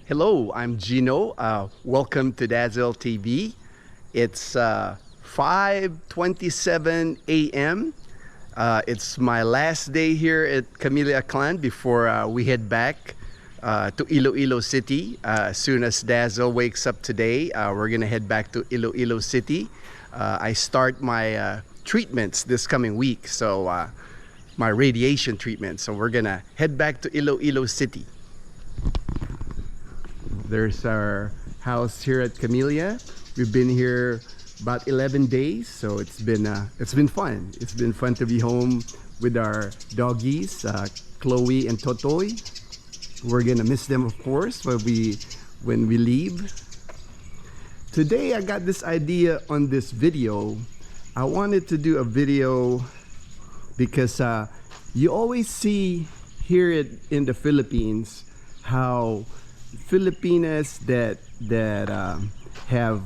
Hello, I'm Gino. Welcome to Dazzle TV. It's 5:27 a.m. It's my last day here at Camellia Clan before we head back to Iloilo City. As soon as Dazzle wakes up today, we're gonna head back to Iloilo City. I start my treatments this coming week, so my radiation treatment. So we're gonna head back to Iloilo City. There's our house here at Camellia. We've been here about 11 days, so it's been fun. It's been fun to be home with our doggies, Chloe and Totoy. We're gonna miss them, of course, when we leave. Today I got this idea on this video. I wanted to do a video because you always see here in the Philippines how Filipinas that have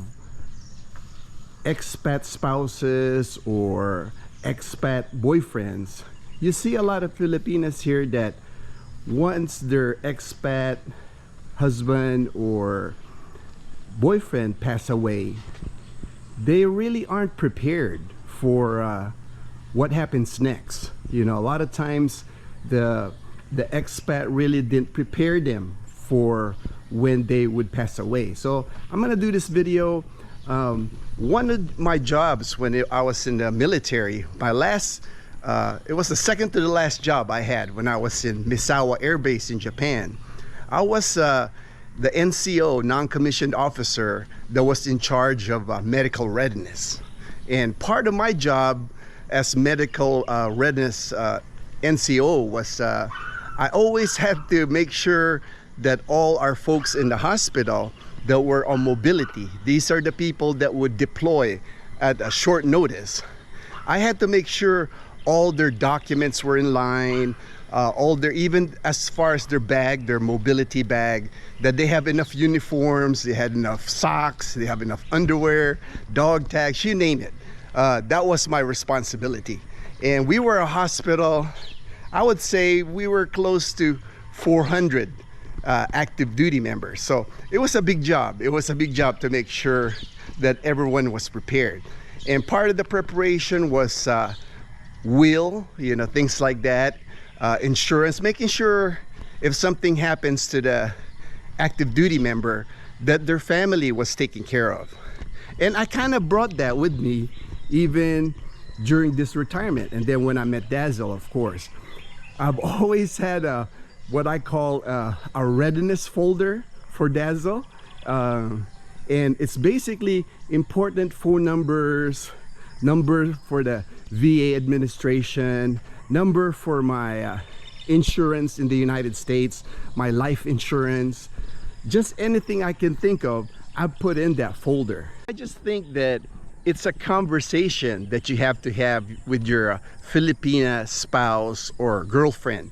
expat spouses or expat boyfriends. You see a lot of Filipinas here that once their expat husband or boyfriend pass away, they really aren't prepared for what happens next. You know, a lot of times the expat really didn't prepare them for when they would pass away. So I'm gonna do this video. One of my jobs when I was in the military, my last it was the second to the last job I had when I was in Misawa Air Base in Japan. I was the NCO, non-commissioned officer, that was in charge of medical readiness. And part of my job as medical readiness NCO was I always had to make sure that all our folks in the hospital that were on mobility, these are the people that would deploy at a short notice. I had to make sure all their documents were in line, all their, even as far as their bag, their mobility bag, that they have enough uniforms, they had enough socks, they have enough underwear, dog tags, you name it. That was my responsibility. And we were a hospital, I would say we were close to 400 active duty members. So it was a big job. It was a big job to make sure that everyone was prepared. And part of the preparation was will, you know, things like that, insurance, making sure if something happens to the active duty member that their family was taken care of. And I kind of brought that with me even during this retirement. And then when I met Dazzle, of course, I've always had what I call a readiness folder for Dazzle, and it's basically important phone numbers, number for the VA administration, number for my insurance in the United States, my life insurance, just anything I can think of, I put in that folder. I just think that it's a conversation that you have to have with your Filipina spouse or girlfriend.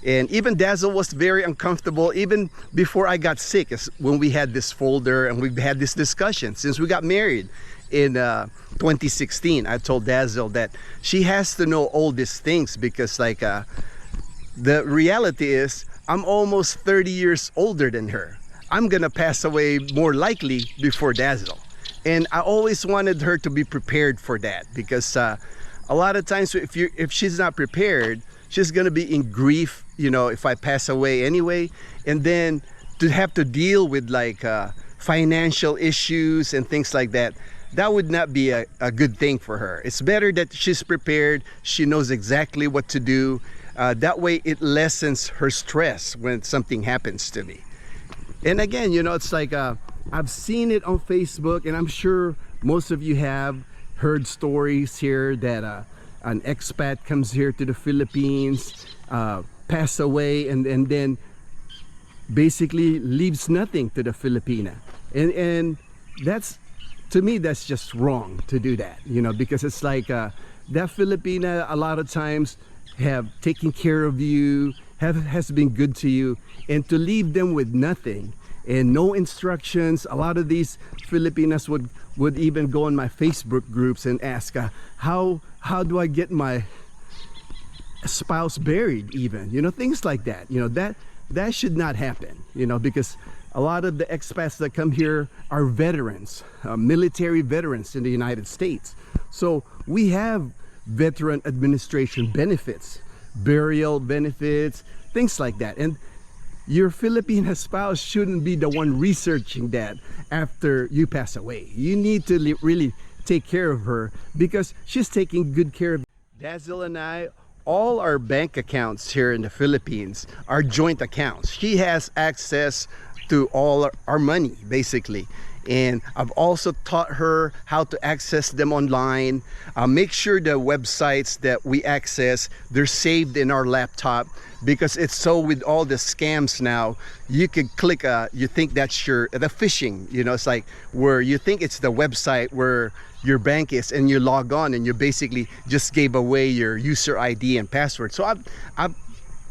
And even Dazzle was very uncomfortable even before I got sick, when we had this folder and we've had this discussion since we got married in 2016. I told Dazzle that she has to know all these things because like the reality is I'm almost 30 years older than her. I'm gonna pass away more likely before Dazzle. And I always wanted her to be prepared for that because a lot of times if she's not prepared, she's gonna be in grief, you know, if I pass away anyway, and then to have to deal with like financial issues and things like that, that would not be a good thing for her. It's better that she's prepared, she knows exactly what to do. That way it lessens her stress when something happens to me. And again, you know, it's like I've seen it on Facebook, and I'm sure most of you have heard stories here that an expat comes here to the Philippines, pass away, and then basically leaves nothing to the Filipina. And that's, to me, that's just wrong to do that, you know, because it's like that Filipina a lot of times have taken care of you, has been good to you, and to leave them with nothing and no instructions. A lot of these Filipinas would even go on my Facebook groups and ask how do I get my spouse buried, even, you know, things like that. You know, that should not happen, you know, because A lot of the expats that come here are veterans, military veterans in the United States. So we have veteran administration benefits, burial benefits, things like that. And your Filipino spouse shouldn't be the one researching that after you pass away. You need to really take care of her because she's taking good care of you. Dazzle and I, all our bank accounts here in the Philippines are joint accounts. She has access to all our money basically, and I've also taught her how to access them online. Make sure the websites that we access, they're saved in our laptop, because it's so with all the scams now, you could click you think that's the phishing, you know, it's like where you think it's the website where your bank is, and you log on and you basically just gave away your user ID and password. So I've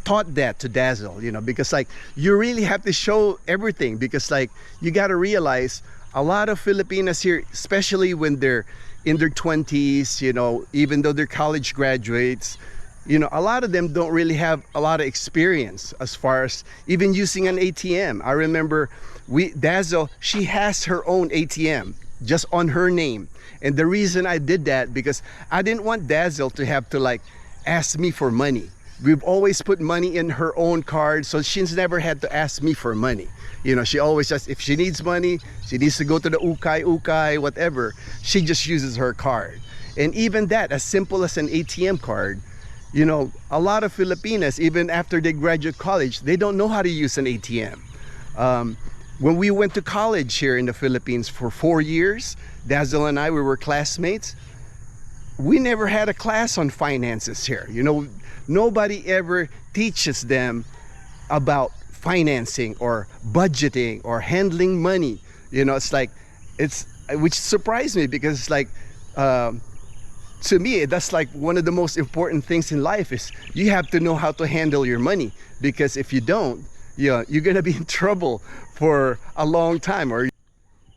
taught that to Dazzle, you know, because like you really have to show everything, because like you got to realize a lot of Filipinas here, especially when they're in their 20s, you know, even though they're college graduates, you know, a lot of them don't really have a lot of experience as far as even using an ATM. I remember Dazzle, she has her own ATM just on her name. And the reason I did that, because I didn't want Dazzle to have to like ask me for money. We've always put money in her own card, so she's never had to ask me for money. You know, she always just, if she needs money, she needs to go to the ukay, whatever, she just uses her card. And even that, as simple as an ATM card, you know, a lot of Filipinas, even after they graduate college, they don't know how to use an ATM. When we went to college here in the Philippines for 4 years, Dazzle and I, we were classmates. We never had a class on finances here. You know, nobody ever teaches them about financing or budgeting or handling money. You know, it's like, which surprised me, because it's like, to me, that's like one of the most important things in life, is you have to know how to handle your money, because if you don't, you're gonna be in trouble for a long time. Or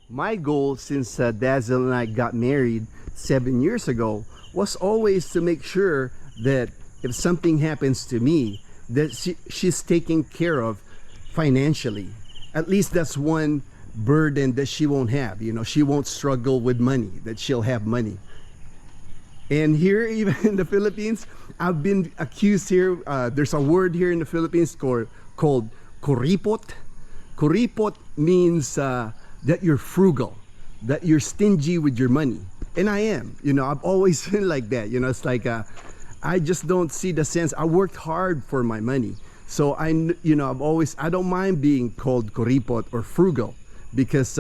my goal since Dazzle and I got married 7 years ago was always to make sure that if something happens to me, that she's taken care of financially. At least that's one burden that she won't have. You know, she won't struggle with money, that she'll have money. And here, even in the Philippines, I've been accused here, there's a word here in the Philippines called kuripot. Kuripot means that you're frugal, that you're stingy with your money. And I am, you know, I've always been like that. You know, it's like, I just don't see the sense. I worked hard for my money. So I don't mind being called kuripot or frugal, because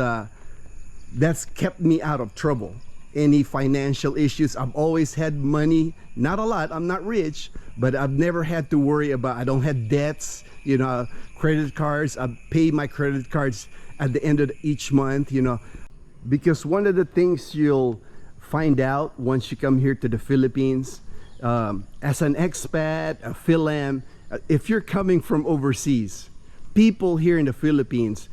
that's kept me out of trouble. Any financial issues, I've always had money, not a lot, I'm not rich, but I've never had to worry about, I don't have debts, you know, credit cards. I pay my credit cards at the end of each month, you know, because one of the things you'll find out once you come here to the Philippines, as an expat, a Philam, if you're coming from overseas, people here in the Philippines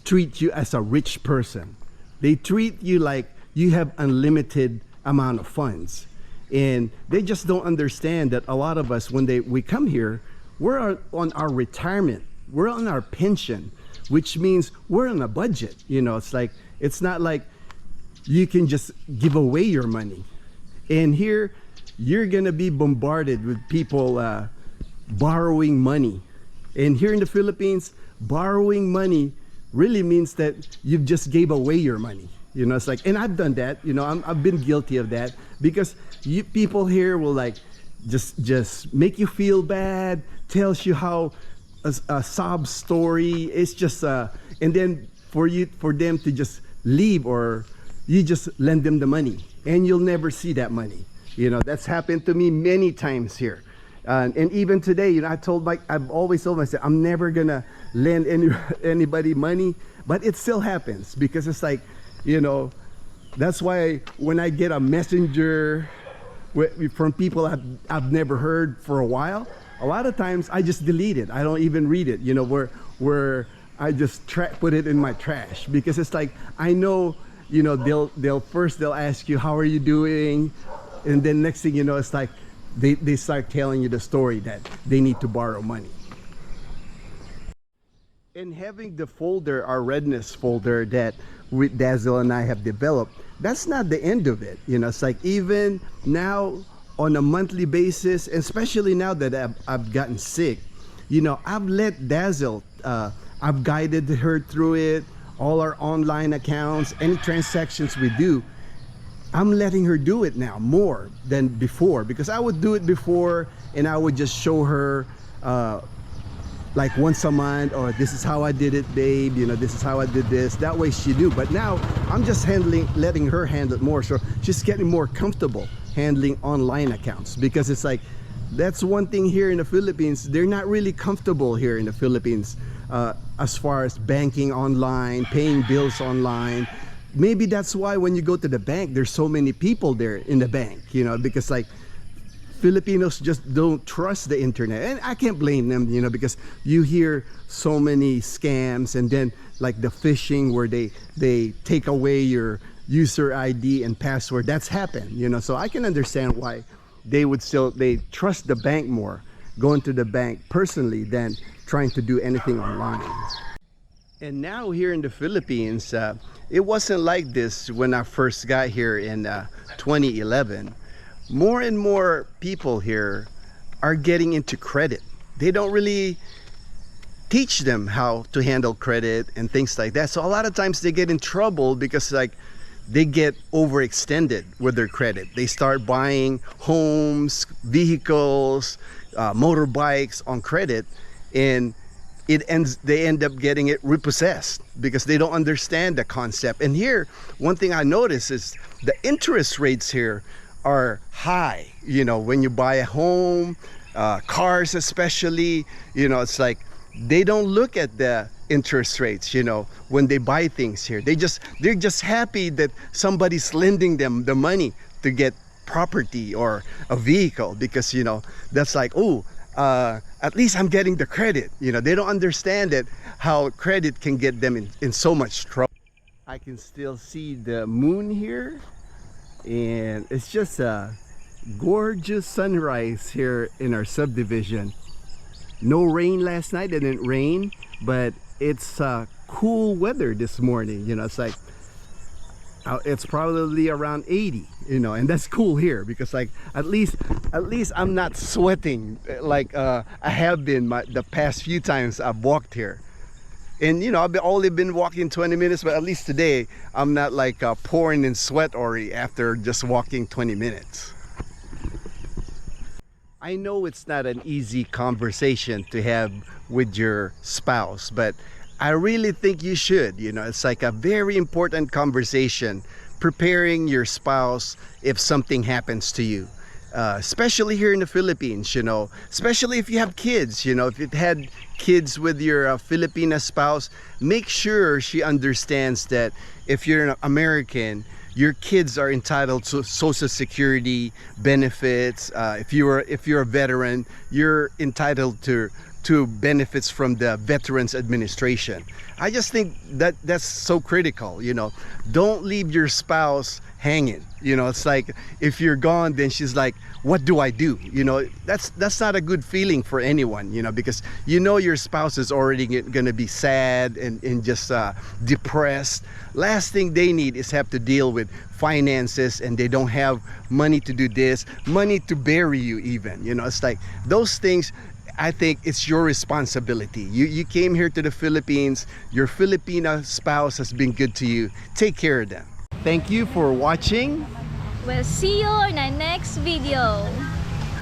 treat you as a rich person. They treat you like you have unlimited amount of funds, and they just don't understand that a lot of us, when we come here, we're on our retirement, we're on our pension, which means we're on a budget. You know, it's like, it's not like you can just give away your money. And here you're gonna be bombarded with people borrowing money. And here in the Philippines, borrowing money really means that you've just gave away your money. You know, it's like, and I've done that, you know, I've been guilty of that, because people here will like just make you feel bad, tells you how a sob story. It's just and then for them to just leave, or you just lend them the money and you'll never see that money. You know, that's happened to me many times here. And even today, you know, I've always told myself, I'm never gonna lend anybody money, but it still happens, because it's like, you know, that's why when I get a messenger from people I've never heard for a while, a lot of times I just delete it. I don't even read it, you know, where I just put it in my trash, because it's like, I know, you know, they'll ask you, how are you doing? And then next thing you know, it's like they start telling you the story that they need to borrow money. And having the folder, our readiness folder that with Dazzle and I have developed, that's not the end of it. You know, it's like even now on a monthly basis, especially now that I've gotten sick, you know, I've let Dazzle, I've guided her through it, all our online accounts, any transactions we do. I'm letting her do it now more than before, because I would do it before and I would just show her like once a month, or this is how I did it, babe, you know, this is how I did this. That way she do. But now I'm just letting her handle it more, so she's getting more comfortable handling online accounts, because it's like that's one thing here in the Philippines, they're not really comfortable here in the Philippines as far as banking online, paying bills online. Maybe that's why when you go to the bank, there's so many people there in the bank, you know, because like Filipinos just don't trust the internet. And I can't blame them, you know, because you hear so many scams, and then like the phishing where they take away your user ID and password. That's happened, you know, so I can understand why they trust the bank more, going to the bank personally than trying to do anything online. And now here in the Philippines, it wasn't like this when I first got here in 2011. More and more people here are getting into credit. They don't really teach them how to handle credit and things like that. So a lot of times they get in trouble because like they get overextended with their credit. They start buying homes, vehicles, motorbikes on credit, and they end up getting it repossessed because they don't understand the concept. And here, one thing I notice is the interest rates here are high. You know, when you buy a home, cars especially, you know, it's like they don't look at the interest rates, you know, when they buy things here. They're just happy that somebody's lending them the money to get property or a vehicle, because, you know, that's like, oh, at least I'm getting the credit. You know, they don't understand it, how credit can get them in so much trouble. I can still see the moon here, and it's just a gorgeous sunrise here in our subdivision. No rain last night, it didn't rain, but it's cool weather this morning. You know, it's like it's probably around 80, you know, and that's cool here because like at least I'm not sweating like I have been the past few times I've walked here. And you know, I've only been walking 20 minutes, but at least today I'm not like pouring in sweat already after just walking 20 minutes. I know it's not an easy conversation to have with your spouse, but I really think you should. You know, it's like a very important conversation, preparing your spouse if something happens to you. Especially here in the Philippines, you know, especially if you have kids, you know, if you've had kids with your Filipina spouse, make sure she understands that if you're an American, your kids are entitled to Social Security benefits. If you're a veteran, you're entitled to benefits from the Veterans Administration. I just think that that's so critical. You know, don't leave your spouse hanging. You know, it's like if you're gone, then she's like, what do I do? You know, that's not a good feeling for anyone, you know, because you know your spouse is already gonna be sad and just depressed. Last thing they need is have to deal with finances, and they don't have money to do this, money to bury you even. You know, it's like those things. I think it's your responsibility. You came here to the Philippines, your Filipina spouse has been good to you. Take care of them. Thank you for watching. We'll see you in our next video.